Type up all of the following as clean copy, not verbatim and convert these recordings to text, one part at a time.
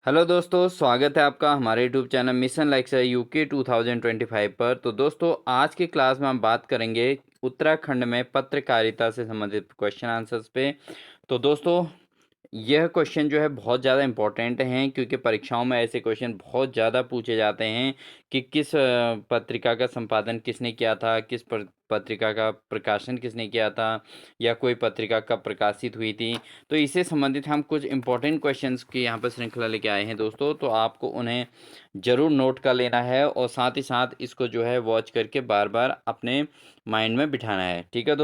Hello दोस्तों, स्वागत है आपका हमारे YouTube channel mission lecture UK 2025 पर। तो दोस्तों, आज की क्लास में हम बात करेंगे उत्तराखंड में पत्रकारिता से संबंधित क्वेश्चन आंसर्स पे। तो दोस्तों, यह क्वेश्चन जो है बहुत ज़्यादा इम्पोर्टेंट हैं, क्योंकि परीक्षाओं में ऐसे क्वेश्चन बहुत ज़्यादा पूछे जाते हैं कि किस पत्रिका का संपादन किसने किया था, किस पत्रिका का प्रकाशन किसने किया था, या कोई पत्रिका कब प्रकाशित हुई थी। तो इससे संबंधित हम कुछ इम्पोर्टेंट क्वेश्चंस की यहाँ पर श्रृंखला लेके आए हैं दोस्तों। तो आपको उन्हें ज़रूर नोट कर लेना है और साथ ही साथ इसको जो है वॉच करके बार बार अपने माइंड में बिठाना है। ठीक है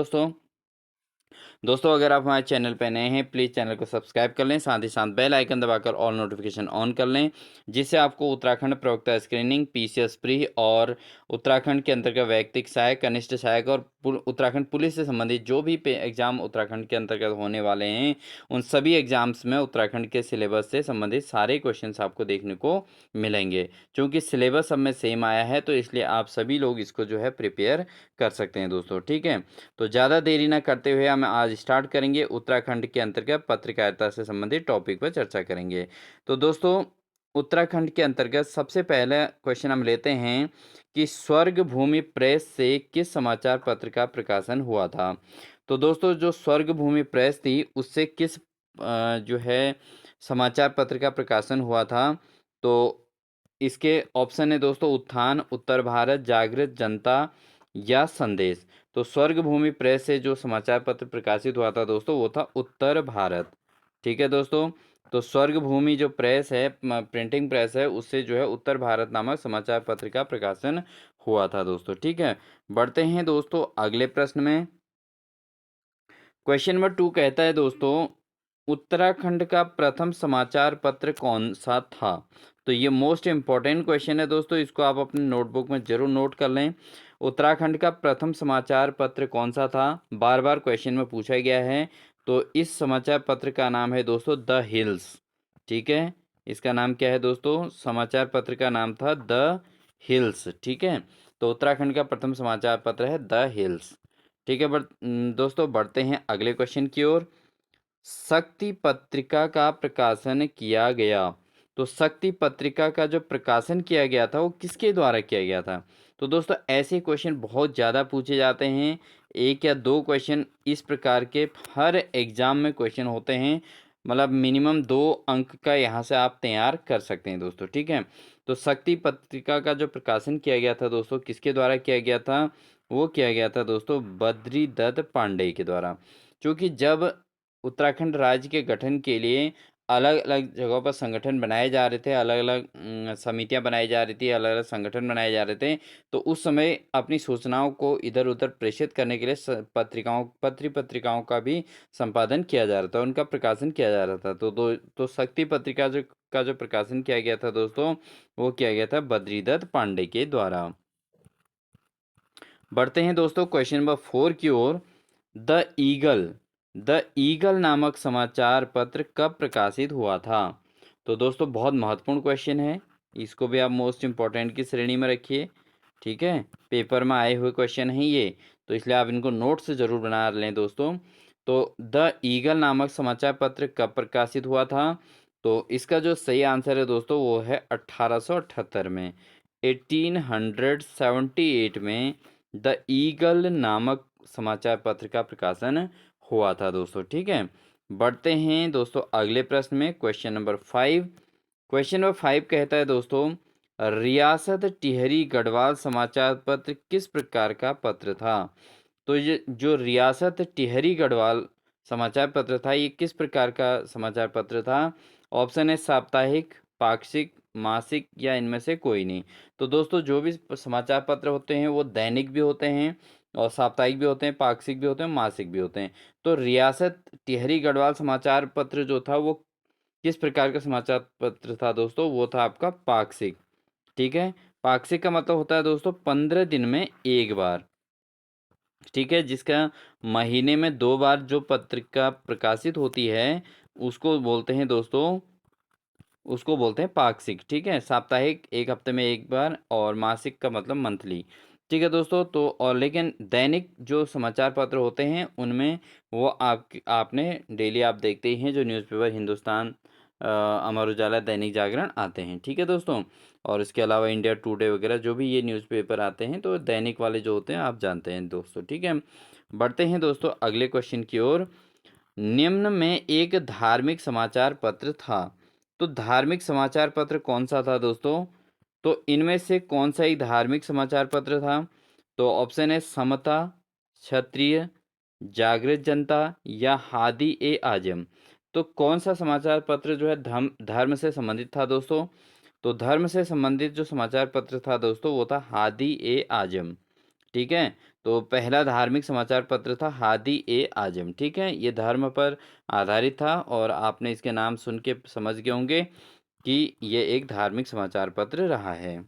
दोस्तों, अगर आप हमारे चैनल पर नए हैं, प्लीज़ चैनल को सब्सक्राइब कर लें, साथ ही साथ बेल आइकन दबाकर ऑल नोटिफिकेशन ऑन कर लें, जिससे आपको उत्तराखंड प्रवक्ता स्क्रीनिंग, पीसीएस प्री और उत्तराखंड के अंतर्गत वैयक्तिक सहायक, कनिष्ठ सहायक और उत्तराखंड पुलिस से संबंधित जो भी एग्जाम उत्तराखंड के अंतर्गत होने वाले हैं, उन सभी एग्जाम्स में उत्तराखंड के सिलेबस से संबंधित सारे क्वेश्चन आपको देखने को मिलेंगे। क्योंकि सिलेबस सब में सेम आया है, तो इसलिए आप सभी लोग इसको जो है प्रिपेयर कर सकते हैं दोस्तों। ठीक है, तो ज़्यादा देरी ना करते हुए हम आज स्टार्ट करेंगे। उत्तराखंड के अंतर्गत पत्रकारिता से संबंधित टॉपिक पर चर्चा करेंगे। तो दोस्तों, उत्तराखंड के अंतर्गत सबसे पहले क्वेश्चन हम लेते हैं कि स्वर्ग भूमि प्रेस से किस समाचार पत्र का प्रकाशन हुआ था। तो दोस्तों, जो स्वर्ग भूमि प्रेस थी उससे किस जो है समाचार पत्र का प्रकाशन हुआ था। तो इसके ऑप्शन है दोस्तों, उत्थान, उत्तर भारत, जागृत जनता या संदेश। तो स्वर्ग भूमि प्रेस से जो समाचार पत्र प्रकाशित हुआ था दोस्तों, वो था उत्तर भारत। ठीक है दोस्तों, तो स्वर्ग भूमि जो प्रेस है, प्रिंटिंग प्रेस है, उससे जो है उत्तर भारत नामक समाचार पत्र का प्रकाशन हुआ था दोस्तों। ठीक है, बढ़ते हैं दोस्तों अगले प्रश्न में। क्वेश्चन नंबर 2 कहता है दोस्तों, उत्तराखंड का प्रथम समाचार पत्र कौन सा था। तो ये मोस्ट इम्पॉर्टेंट क्वेश्चन है दोस्तों, इसको आप अपने नोटबुक में जरूर नोट कर लें। उत्तराखंड का प्रथम समाचार पत्र कौन सा था, बार बार क्वेश्चन में पूछा गया है। तो इस समाचार पत्र का नाम है दोस्तों द हिल्स। ठीक है, इसका नाम क्या है दोस्तों, समाचार पत्र का नाम था द हिल्स। ठीक है, तो उत्तराखंड का प्रथम समाचार पत्र है द हिल्स। ठीक है, दोस्तों बढ़ते हैं अगले क्वेश्चन की ओर। शक्ति पत्रिका का प्रकाशन किया गया। तो शक्ति पत्रिका का जो प्रकाशन किया गया था वो किसके द्वारा किया गया था। तो दोस्तों, ऐसे क्वेश्चन बहुत ज़्यादा पूछे जाते हैं। एक या दो क्वेश्चन इस प्रकार के हर एग्जाम में क्वेश्चन होते हैं। मतलब मिनिमम 2 अंक का यहाँ से आप तैयार कर सकते हैं दोस्तों। ठीक है, तो शक्ति पत्रिका का जो प्रकाशन किया गया था दोस्तों, किसके द्वारा किया गया था, वो किया गया था दोस्तों बद्री दत्त पांडे के द्वारा। क्योंकि जब उत्तराखंड राज्य के गठन के लिए अलग अलग जगहों पर संगठन बनाए जा रहे थे, अलग अलग समितियां बनाई जा रही थी, अलग अलग संगठन बनाए जा रहे थे, तो उस समय अपनी सूचनाओं को इधर उधर प्रेषित करने के लिए पत्रिकाओं का भी संपादन किया जा रहा था, उनका प्रकाशन किया जा रहा था। तो शक्ति पत्रिका जो प्रकाशन किया गया था दोस्तों, वो किया गया था बद्रीदत्त पांडे के द्वारा। बढ़ते हैं दोस्तों क्वेश्चन नंबर 4 की ओर। द ईगल द ईगल नामक समाचार पत्र कब प्रकाशित हुआ था। तो दोस्तों, बहुत महत्वपूर्ण क्वेश्चन है, इसको भी आप मोस्ट इम्पोर्टेंट की श्रेणी में रखिए। ठीक है, पेपर में आए हुए क्वेश्चन हैं ये, तो इसलिए आप इनको नोट से ज़रूर बना लें दोस्तों। तो द ईगल नामक समाचार पत्र कब प्रकाशित हुआ था। तो इसका जो सही आंसर है दोस्तों, वो है 1878 में, 1878 में द ईगल नामक समाचार पत्र का प्रकाशन हुआ था दोस्तों। ठीक है, बढ़ते हैं दोस्तों अगले प्रश्न में। Question number 5। क्वेश्चन नंबर 5 कहता है दोस्तों, रियासत टिहरी गढ़वाल समाचार पत्र किस प्रकार का पत्र था। तो ये जो रियासत टिहरी गढ़वाल समाचार पत्र था, ये किस प्रकार का समाचार पत्र था। ऑप्शन है साप्ताहिक, पाक्षिक, मासिक या इनमें से कोई नहीं। तो दोस्तों, जो भी समाचार पत्र होते हैं वो दैनिक भी होते हैं और साप्ताहिक भी होते हैं, पाक्षिक भी होते हैं, मासिक भी होते हैं। तो रियासत टिहरी गढ़वाल समाचार पत्र जो था वो किस प्रकार का समाचार पत्र था दोस्तों, वो था आपका पाक्षिक। ठीक है, पाक्षिक का मतलब होता है दोस्तों 15 दिन में एक बार। ठीक है, जिसका महीने में 2 बार जो पत्रिका प्रकाशित होती है, उसको बोलते हैं दोस्तों, उसको बोलते हैं पाक्षिक। ठीक है, साप्ताहिक 1 हफ्ते में एक बार और मासिक का मतलब मंथली। ठीक है दोस्तों, तो और लेकिन दैनिक जो समाचार पत्र होते हैं उनमें वो आपने डेली आप देखते ही हैं, जो न्यूज़पेपर हिंदुस्तान अमर उजाला, दैनिक जागरण आते हैं, ठीक है दोस्तों। और इसके अलावा इंडिया टुडे वगैरह जो भी ये न्यूज़पेपर आते हैं, तो दैनिक वाले जो होते हैं आप जानते हैं दोस्तों, ठीक है। बढ़ते हैं दोस्तों अगले क्वेश्चन की ओर। निम्न में एक धार्मिक समाचार पत्र था, तो धार्मिक समाचार पत्र कौन सा था दोस्तों? तो इनमें से कौन सा एक धार्मिक समाचार पत्र था? तो ऑप्शन है समता, क्षत्रिय, जागृत जनता या हादी ए आजम। तो कौन सा समाचार पत्र जो है धर्म धर्म से संबंधित था दोस्तों? तो धर्म से संबंधित जो समाचार पत्र था दोस्तों वो था हादी ए आजम, ठीक है। तो पहला धार्मिक समाचार पत्र था हादी ए आजम, ठीक है। ये धर्म पर आधारित था और आपने इसके नाम सुन के समझ गए होंगे कि ये एक धार्मिक समाचार पत्र रहा है।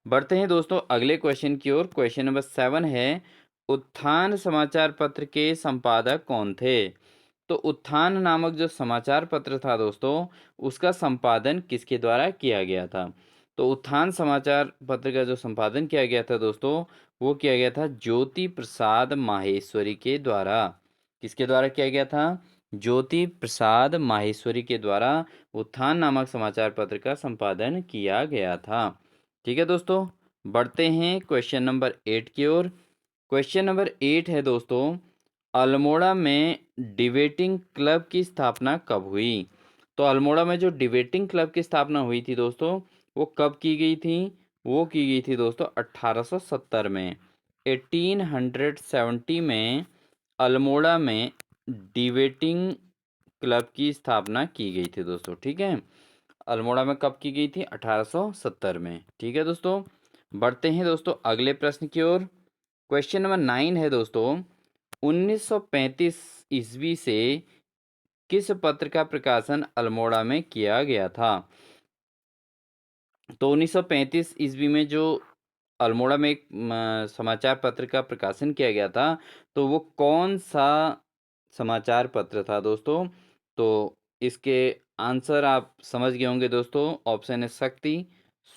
बढ़ते हैं दोस्तों अगले क्वेश्चन की ओर। क्वेश्चन नंबर 7 है, उत्थान समाचार पत्र के संपादक कौन थे? तो उत्थान नामक जो समाचार पत्र था दोस्तों, उसका संपादन किसके द्वारा किया गया था? तो उत्थान समाचार पत्र का जो संपादन किया गया था दोस्तों, वो किया गया था ज्योति प्रसाद माहेश्वरी के द्वारा। किसके द्वारा किया गया था? ज्योति प्रसाद माहेश्वरी के द्वारा उत्थान नामक समाचार पत्र का संपादन किया गया था, ठीक है दोस्तों। बढ़ते हैं क्वेश्चन नंबर 8 की ओर। क्वेश्चन नंबर 8 है दोस्तों, अल्मोड़ा में डिबेटिंग क्लब की स्थापना कब हुई? तो अल्मोड़ा में जो डिबेटिंग क्लब की स्थापना हुई थी दोस्तों, वो कब की गई थी? वो की गई थी दोस्तों 1870 में। 1870 में अल्मोड़ा में डिबेटिंग क्लब की स्थापना की गई थी दोस्तों, ठीक है। अल्मोड़ा में कब की गई थी? 1870 में, ठीक है दोस्तों। बढ़ते हैं दोस्तों अगले प्रश्न की ओर। क्वेश्चन नंबर 9 है दोस्तों, 1935 ईस्वी से किस पत्र का प्रकाशन अल्मोड़ा में किया गया था? तो 1935 ईस्वी में जो अल्मोड़ा में एक समाचार पत्र का प्रकाशन किया गया था, तो वो कौन सा समाचार पत्र था दोस्तों? तो इसके आंसर आप समझ गए होंगे दोस्तों। ऑप्शन है शक्ति,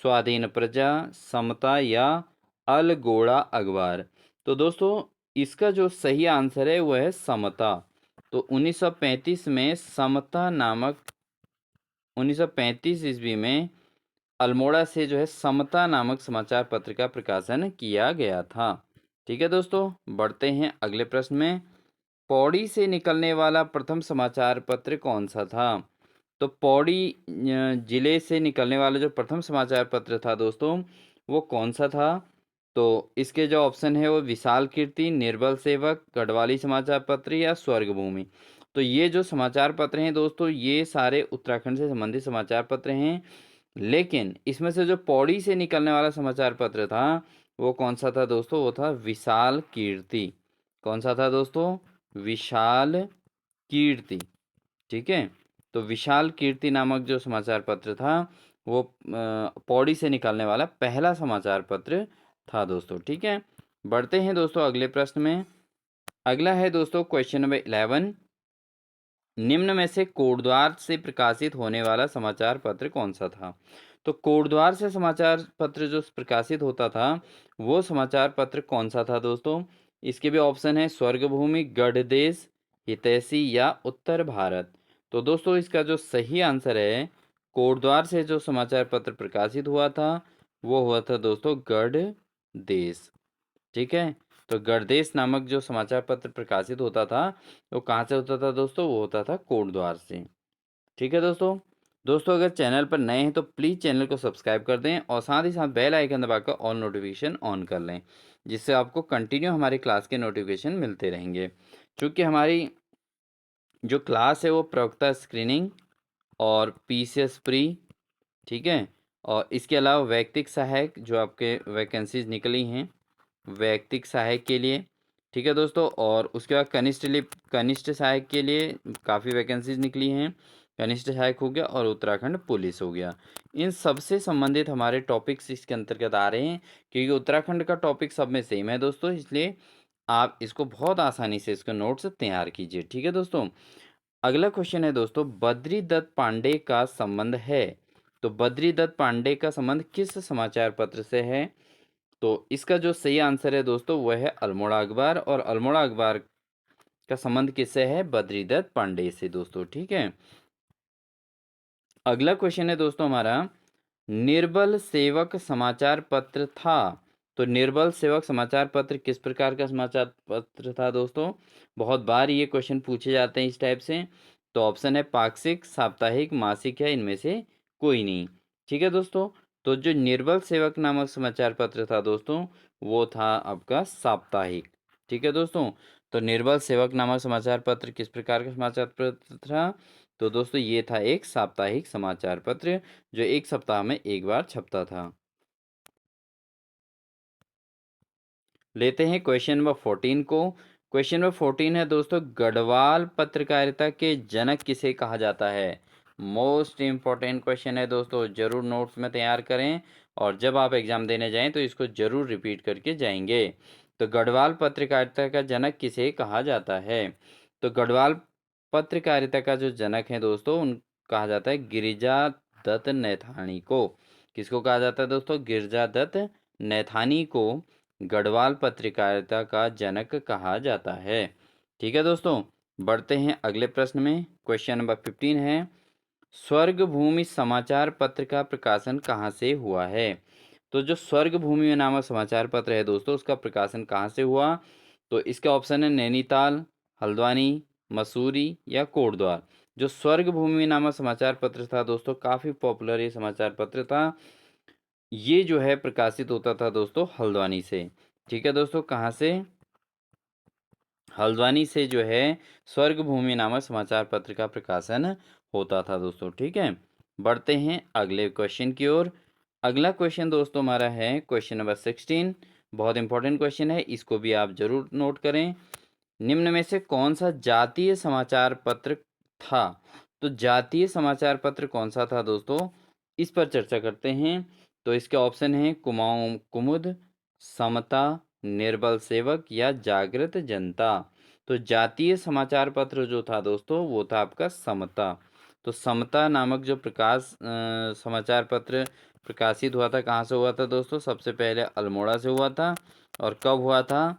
स्वाधीन प्रजा, समता या अलगोड़ा अखबार। तो दोस्तों इसका जो सही आंसर है वो है समता। तो 1935 में समता नामक 1935 ईस्वी में अल्मोड़ा से जो है समता नामक समाचार पत्र का प्रकाशन किया गया था, ठीक है दोस्तों। बढ़ते हैं अगले प्रश्न में। पौड़ी से निकलने वाला प्रथम समाचार पत्र कौन सा था? तो पौड़ी जिले से निकलने वाला जो प्रथम समाचार पत्र था दोस्तों, वो कौन सा था? तो इसके जो ऑप्शन है वो विशाल कीर्ति, निर्बल सेवक, गढ़वाली समाचार पत्र या स्वर्गभूमि। तो ये जो समाचार पत्र हैं दोस्तों, ये सारे उत्तराखंड से संबंधित समाचार पत्र हैं, लेकिन इसमें से जो पौड़ी से निकलने वाला समाचार पत्र था वो कौन सा था दोस्तों? वो था विशाल कीर्ति। कौन सा था दोस्तों? विशाल कीर्ति, ठीक है। तो विशाल कीर्ति नामक जो समाचार पत्र था वो पौड़ी से निकलने वाला पहला समाचार पत्र था दोस्तों, ठीक है। बढ़ते हैं दोस्तों अगले प्रश्न में। अगला है दोस्तों क्वेश्चन नंबर 11, निम्न में से कोटद्वार से प्रकाशित होने वाला समाचार पत्र कौन सा था? तो कोटद्वार से समाचार पत्र जो प्रकाशित होता था वो समाचार पत्र कौन सा था दोस्तों? इसके भी ऑप्शन है स्वर्गभूमि, गढ़ देश, हितैषी या उत्तर भारत। तो दोस्तों इसका जो सही आंसर है, कोटद्वार से जो समाचार पत्र प्रकाशित हुआ था वो हुआ था दोस्तों गढ़ देश, ठीक है। तो गणदेश नामक जो समाचार पत्र प्रकाशित होता था वो कहाँ से होता था दोस्तों? वो होता था कोटद्वार से, ठीक है दोस्तों। दोस्तों अगर चैनल पर नए हैं तो प्लीज़ चैनल को सब्सक्राइब कर दें और साथ ही साथ बेल आइकन दबाकर ऑल नोटिफिकेशन ऑन कर लें, जिससे आपको कंटिन्यू हमारी क्लास के नोटिफिकेशन मिलते रहेंगे। क्योंकि हमारी जो क्लास है वो प्रवक्ता स्क्रीनिंग और पीसीएस प्री, ठीक है, और इसके अलावा वैयक्तिक सहायक जो आपके वैकेंसीज निकली हैं वैयक्तिक सहायक के लिए, ठीक है दोस्तों। और उसके बाद कनिष्ठ सहायक के लिए काफ़ी वैकेंसीज निकली हैं। कनिष्ठ सहायक हो गया और उत्तराखंड पुलिस हो गया। इन सबसे संबंधित हमारे टॉपिक्स इसके अंतर्गत आ रहे हैं, क्योंकि उत्तराखंड का टॉपिक सब में सेम है दोस्तों, इसलिए आप इसको बहुत आसानी से इसके नोट्स तैयार कीजिए, ठीक है दोस्तों। अगला क्वेश्चन है दोस्तों, बद्री दत्त पांडे का संबंध है। तो बद्री दत्त पांडे का संबंध किस समाचार पत्र से है? तो इसका जो सही आंसर है दोस्तों वह है अल्मोड़ा अखबार, और अल्मोड़ा अखबार का संबंध किससे है? बद्रीदत्त पांडे से दोस्तों, ठीक है। अगला क्वेश्चन है दोस्तों हमारा, निर्बल सेवक समाचार पत्र था। तो निर्बल सेवक समाचार पत्र किस प्रकार का समाचार पत्र था दोस्तों? बहुत बार ये क्वेश्चन पूछे जाते हैं इस टाइप से। तो ऑप्शन है पाक्षिक, साप्ताहिक, मासिक या इनमें से कोई नहीं। ठीक है दोस्तों, तो जो निर्बल सेवक नामक समाचार पत्र था दोस्तों, वो था आपका साप्ताहिक। ठीक है दोस्तों, तो निर्बल सेवक नामक समाचार पत्र किस प्रकार का समाचार पत्र था? तो दोस्तों ये था एक साप्ताहिक समाचार पत्र जो एक सप्ताह में एक बार छपता था। लेते हैं क्वेश्चन नंबर 14 को। क्वेश्चन नंबर 14 है दोस्तों, गढ़वाल पत्रकारिता के जनक किसे कहा जाता है? मोस्ट इम्पोर्टेंट क्वेश्चन है दोस्तों, जरूर नोट्स में तैयार करें और जब आप एग्जाम देने जाएं तो इसको जरूर रिपीट करके जाएंगे। तो गढ़वाल पत्रकारिता का जनक किसे कहा जाता है? तो गढ़वाल पत्रकारिता का जो जनक है दोस्तों, उन कहा जाता है गिरिजा दत्त नैथानी को। किसको कहा जाता है दोस्तों? गिरिजा दत्त नैथानी को गढ़वाल पत्रकारिता का जनक कहा जाता है। ठीक है दोस्तों, बढ़ते हैं अगले प्रश्न में। क्वेश्चन नंबर 15 है, स्वर्ग भूमि समाचार पत्र का प्रकाशन कहाँ से हुआ है? तो जो स्वर्ग भूमि नामक समाचार पत्र है दोस्तों, उसका प्रकाशन कहाँ से हुआ? तो इसके ऑप्शन है नैनीताल, हल्द्वानी, मसूरी या कोटद्वार। जो स्वर्ग भूमि नामक समाचार पत्र था दोस्तों, काफ़ी पॉपुलर ये समाचार पत्र था। ये जो है प्रकाशित होता था दोस्तों हल्द्वानी से। ठीक है दोस्तों, कहाँ से? हल्द्वानी से जो है स्वर्ग भूमि नामक समाचार पत्र का प्रकाशन होता था दोस्तों। ठीक है, बढ़ते हैं अगले क्वेश्चन की ओर। अगला क्वेश्चन दोस्तों हमारा है क्वेश्चन नंबर 16। बहुत इंपॉर्टेंट क्वेश्चन है, इसको भी आप जरूर नोट करें। निम्न में से कौन सा जातीय समाचार पत्र था? तो जातीय समाचार पत्र कौन सा था दोस्तों, इस पर चर्चा करते हैं। तो इसके ऑप्शन हैं कुमाऊं कुमुद, समता, निर्बल सेवक या जागृत जनता। तो जातीय समाचार पत्र जो था दोस्तों, वो था आपका समता। तो समता नामक जो समाचार पत्र प्रकाशित हुआ था, कहाँ से हुआ था दोस्तों? सबसे पहले अल्मोड़ा से हुआ था। और कब हुआ था?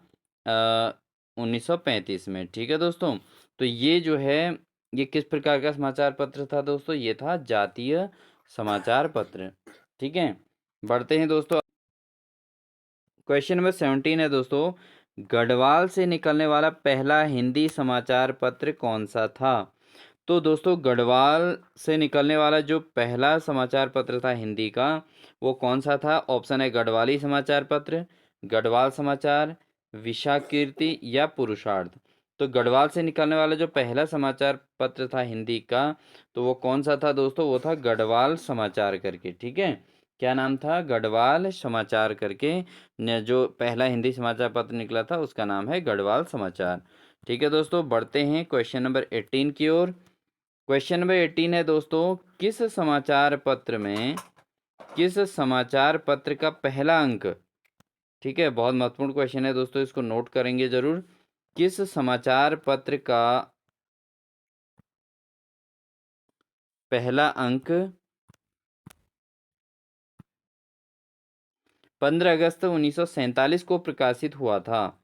1935 में। ठीक है दोस्तों, तो ये जो है, ये किस प्रकार का समाचार पत्र था दोस्तों? ये था जातीय समाचार पत्र। ठीक है, बढ़ते हैं दोस्तों। क्वेश्चन नंबर 17 है दोस्तों, गढ़वाल से निकलने वाला पहला हिंदी समाचार पत्र कौन सा था? तो दोस्तों गढ़वाल से निकलने वाला जो पहला समाचार पत्र था हिंदी का, वो कौन सा था? ऑप्शन है गढ़वाली समाचार पत्र, गढ़वाल समाचार, विशाकीर्ति या पुरुषार्थ। तो गढ़वाल से निकलने वाला जो पहला समाचार पत्र था हिंदी का, तो वो कौन सा था दोस्तों? वो था गढ़वाल समाचार करके। ठीक है, क्या नाम था? गढ़वाल समाचार करके जो पहला हिंदी समाचार पत्र निकला था, उसका नाम है गढ़वाल समाचार। ठीक है दोस्तों, बढ़ते हैं क्वेश्चन नंबर 18 की ओर। क्वेश्चन नंबर 18 है दोस्तों, किस समाचार पत्र का पहला अंक, ठीक है, बहुत महत्वपूर्ण क्वेश्चन है दोस्तों, इसको नोट करेंगे जरूर। किस समाचार पत्र का पहला अंक 15 अगस्त 1947 को प्रकाशित हुआ था?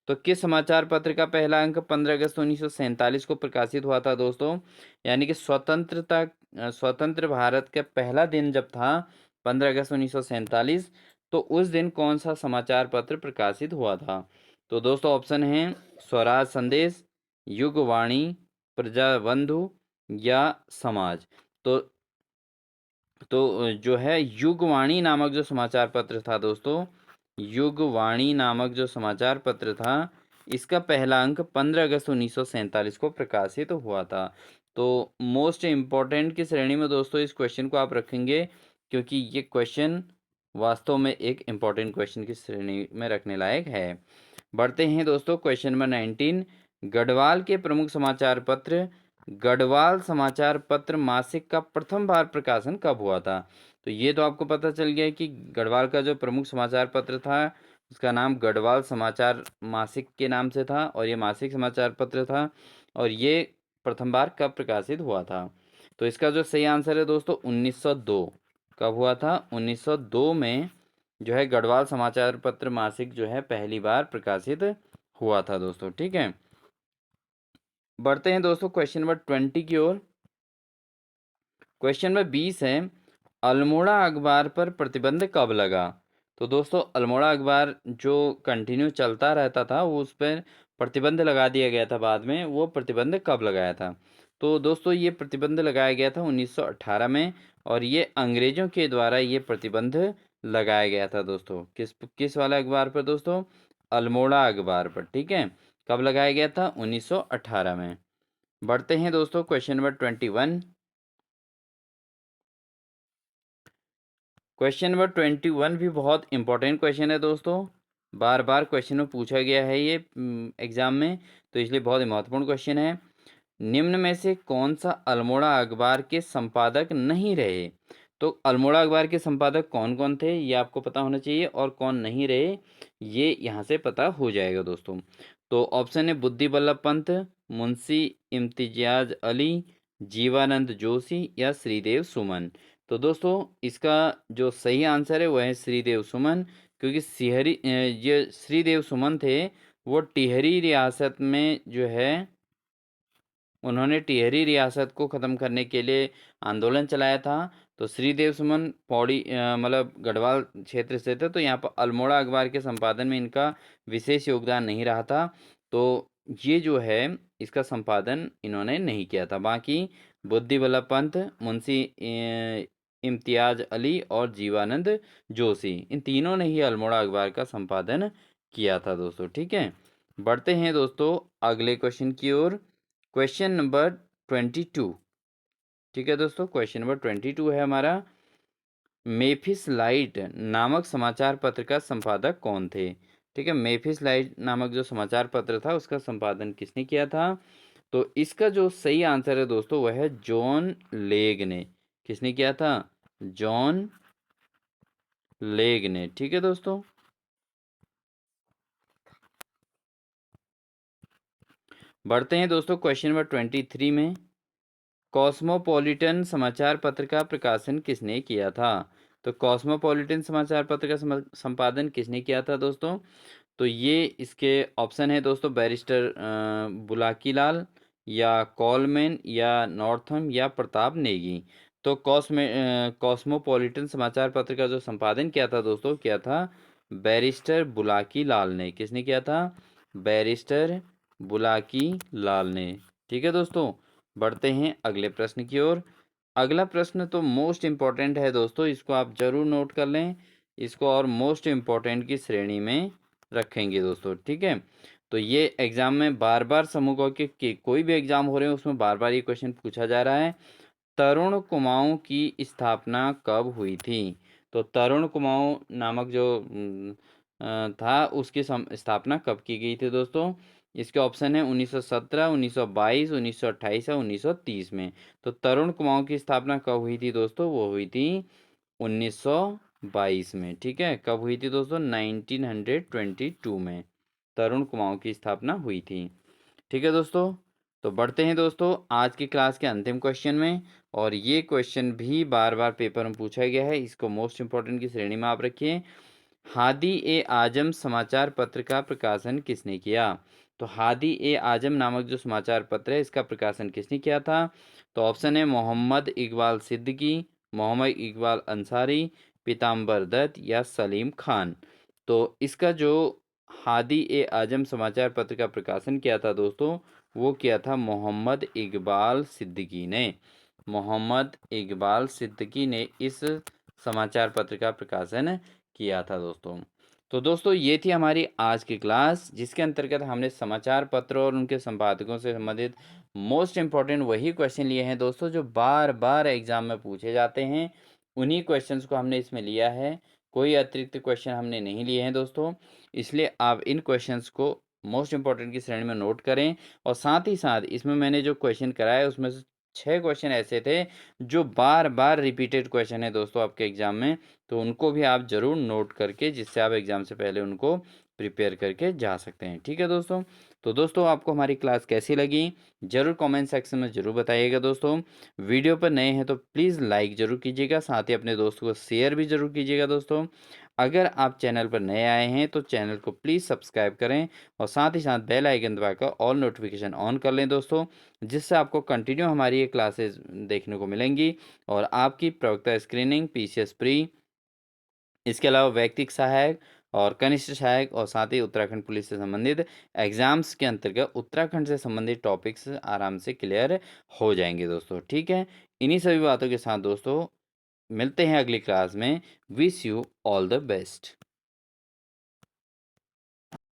तो किस समाचार पत्र का पहला अंक 15 अगस्त 1947 को प्रकाशित हुआ था दोस्तों? यानी कि स्वतंत्र भारत का पहला दिन जब था 15 अगस्त 1947, तो उस दिन कौन सा समाचार पत्र प्रकाशित हुआ था? तो दोस्तों ऑप्शन हैं स्वराज संदेश, युगवाणी, प्रजाबंधु या समाज। तो जो है युगवाणी नामक जो समाचार पत्र था दोस्तों, युगवाणी नामक जो समाचार पत्र था, इसका पहला अंक 15 अगस्त 1947 को प्रकाशित हुआ था। तो मोस्ट इम्पोर्टेंट की श्रेणी में दोस्तों इस क्वेश्चन को आप रखेंगे, क्योंकि ये क्वेश्चन वास्तव में एक इम्पोर्टेंट क्वेश्चन की श्रेणी में रखने लायक है। बढ़ते हैं दोस्तों क्वेश्चन नंबर 19। गढ़वाल के प्रमुख समाचार पत्र गढ़वाल समाचार पत्र मासिक का प्रथम बार प्रकाशन कब हुआ था? तो ये तो आपको पता चल गया कि गढ़वाल का जो प्रमुख समाचार पत्र था, उसका नाम गढ़वाल समाचार मासिक के नाम से था और ये मासिक समाचार पत्र था। और ये प्रथम बार कब प्रकाशित हुआ था? तो इसका जो सही आंसर है दोस्तों 1902। कब हुआ था? 1902 में जो है गढ़वाल समाचार पत्र मासिक जो है पहली बार प्रकाशित हुआ था दोस्तों। ठीक है, बढ़ते हैं दोस्तों क्वेश्चन नंबर 20 की ओर। क्वेश्चन नंबर 20 है, अल्मोड़ा अखबार पर प्रतिबंध कब लगा? तो दोस्तों अल्मोड़ा अखबार जो कंटिन्यू चलता रहता था वो उस पर प्रतिबंध लगा दिया गया था बाद में। वो प्रतिबंध कब लगाया था? तो दोस्तों ये प्रतिबंध लगाया गया था 1918 में, और ये अंग्रेजों के द्वारा ये प्रतिबंध लगाया गया था दोस्तों। किस किस वाला अखबार पर दोस्तों? अल्मोड़ा अखबार पर। ठीक है, कब लगाया गया था? 1918 में। बढ़ते हैं दोस्तों क्वेश्चन नंबर 21। क्वेश्चन नंबर 21 भी बहुत इंपॉर्टेंट क्वेश्चन है दोस्तों। बार बार क्वेश्चन में पूछा गया है ये एग्जाम में, तो इसलिए बहुत ही महत्वपूर्ण क्वेश्चन है। निम्न में से कौन सा अल्मोड़ा अखबार के संपादक नहीं रहे? तो अल्मोड़ा अखबार के संपादक कौन कौन थे ये आपको पता होना चाहिए, और कौन नहीं रहे ये यहाँ से पता हो जाएगा दोस्तों। तो ऑप्शन है बुद्धि बल्लभ पंत, मुंशी इम्तियाज अली, जीवानंद जोशी या श्रीदेव सुमन। तो दोस्तों इसका जो सही आंसर है वह है श्रीदेव सुमन, क्योंकि ये श्रीदेव सुमन थे, वो टिहरी रियासत में जो है उन्होंने टिहरी रियासत को ख़त्म करने के लिए आंदोलन चलाया था। तो श्रीदेव सुमन पौड़ी मतलब गढ़वाल क्षेत्र से थे, तो यहाँ पर अल्मोड़ा अखबार के संपादन में इनका विशेष योगदान नहीं रहा था। तो ये जो है इसका संपादन इन्होंने नहीं किया था। बाकी बुद्धि बल्लभ पंत, मुंशी इम्तियाज अली और जीवानंद जोशी, इन तीनों ने ही अल्मोड़ा अखबार का संपादन किया था दोस्तों। ठीक है, बढ़ते हैं दोस्तों अगले क्वेश्चन की ओर। Question number 22। ठीक है दोस्तों, क्वेश्चन नंबर 22 है हमारा, मेफिस लाइट नामक समाचार पत्र का संपादक कौन थे? ठीक है, मेफिस लाइट नामक जो समाचार पत्र था उसका संपादन किसने किया था? तो इसका जो सही आंसर है दोस्तों वह है जॉन लेग ने। किसने किया था? जॉन लेग ने। ठीक है दोस्तों, बढ़ते हैं दोस्तों क्वेश्चन नंबर 23 में। कॉस्मोपॉलिटन समाचार पत्र का प्रकाशन किसने किया था? तो कॉस्मोपॉलिटन समाचार पत्र का संपादन किसने किया था दोस्तों? तो ये इसके ऑप्शन है दोस्तों, बैरिस्टर बुलाकी लाल, या कॉलमैन, या नॉर्थम, या प्रताप नेगी। तो कॉस्मोपॉलिटन समाचार पत्र का जो संपादन किया था दोस्तों, किया था बैरिस्टर बुलाकी लाल ने। किसने किया था? बैरिस्टर बुलाकी लाल ने। ठीक है दोस्तों, बढ़ते हैं अगले प्रश्न की ओर। अगला प्रश्न तो मोस्ट इम्पॉर्टेंट है दोस्तों, इसको आप जरूर नोट कर लें। इसको और मोस्ट इम्पॉर्टेंट की श्रेणी में रखेंगे दोस्तों। ठीक है, तो ये एग्जाम में बार बार समूह के कोई भी एग्जाम हो रहे हैं उसमें बार बार ये क्वेश्चन पूछा जा रहा है। तरुण कुमाऊं की स्थापना कब हुई थी? तो तरुण कुमाऊं नामक जो था उसकी स्थापना कब की गई थी दोस्तों? इसके ऑप्शन है 1917, 1922, 1928 या 1930 में। तो तरुण कुमाऊं की स्थापना कब हुई थी दोस्तों? वो हुई थी 1922 में। ठीक है, कब हुई थी दोस्तों? 1922 में तरुण कुमाऊं की स्थापना हुई थी। ठीक है दोस्तों, तो बढ़ते हैं दोस्तों आज की क्लास के अंतिम क्वेश्चन में। और ये क्वेश्चन भी बार बार पेपर में पूछा गया है, इसको मोस्ट इंपॉर्टेंट की श्रेणी में आप रखिए। हादी ए आजम समाचार पत्र का प्रकाशन किसने किया? तो हादी ए आजम नामक जो समाचार पत्र है इसका प्रकाशन किसने किया था? तो ऑप्शन है मोहम्मद इकबाल सिद्दीकी, मोहम्मद इकबाल अंसारी, पीताम्बर दत्त या सलीम खान। तो इसका जो हादी ए आजम समाचार पत्र का प्रकाशन किया था दोस्तों, वो किया था मोहम्मद इकबाल सिद्दीकी ने। मोहम्मद इकबाल सिद्दीकी ने इस समाचार पत्र का प्रकाशन किया था दोस्तों। तो दोस्तों ये थी हमारी आज की क्लास, जिसके अंतर्गत हमने समाचार पत्र और उनके संपादकों से संबंधित मोस्ट इम्पॉर्टेंट वही क्वेश्चन लिए हैं दोस्तों जो बार बार एग्जाम में पूछे जाते हैं। उन्हीं क्वेश्चंस को हमने इसमें लिया है, कोई अतिरिक्त क्वेश्चन हमने नहीं लिए हैं दोस्तों। इसलिए आप इन क्वेश्चंस को मोस्ट इम्पॉर्टेंट की श्रेणी में नोट करें। और साथ ही साथ इसमें मैंने जो क्वेश्चन कराया उसमें से 6 क्वेश्चन ऐसे थे जो बार बार रिपीटेड क्वेश्चन है दोस्तों आपके एग्जाम में, तो उनको भी आप ज़रूर नोट करके, जिससे आप एग्ज़ाम से पहले उनको प्रिपेयर करके जा सकते हैं। ठीक है दोस्तों, तो दोस्तों आपको हमारी क्लास कैसी लगी ज़रूर कमेंट सेक्शन में ज़रूर बताइएगा दोस्तों। वीडियो पर नए हैं तो प्लीज़ लाइक ज़रूर कीजिएगा, साथ ही अपने दोस्तों को शेयर भी ज़रूर कीजिएगा दोस्तों। अगर आप चैनल पर नए आए हैं तो चैनल को प्लीज़ सब्सक्राइब करें और साथ ही साथ बेल आइकन दबाकर ऑल नोटिफिकेशन ऑन कर लें दोस्तों, जिससे आपको कंटिन्यू हमारी ये क्लासेस देखने को मिलेंगी और आपकी प्रवक्ता स्क्रीनिंग, पीसीएस प्री, इसके अलावा व्यक्तिक सहायक और कनिष्ठ सहायक और साथ ही उत्तराखंड पुलिस से संबंधित एग्जाम्स के अंतर्गत उत्तराखंड से संबंधित टॉपिक्स आराम से क्लियर हो जाएंगे दोस्तों। ठीक है, इन्हीं सभी बातों के साथ दोस्तों मिलते हैं अगली क्लास में। Wish you all the best.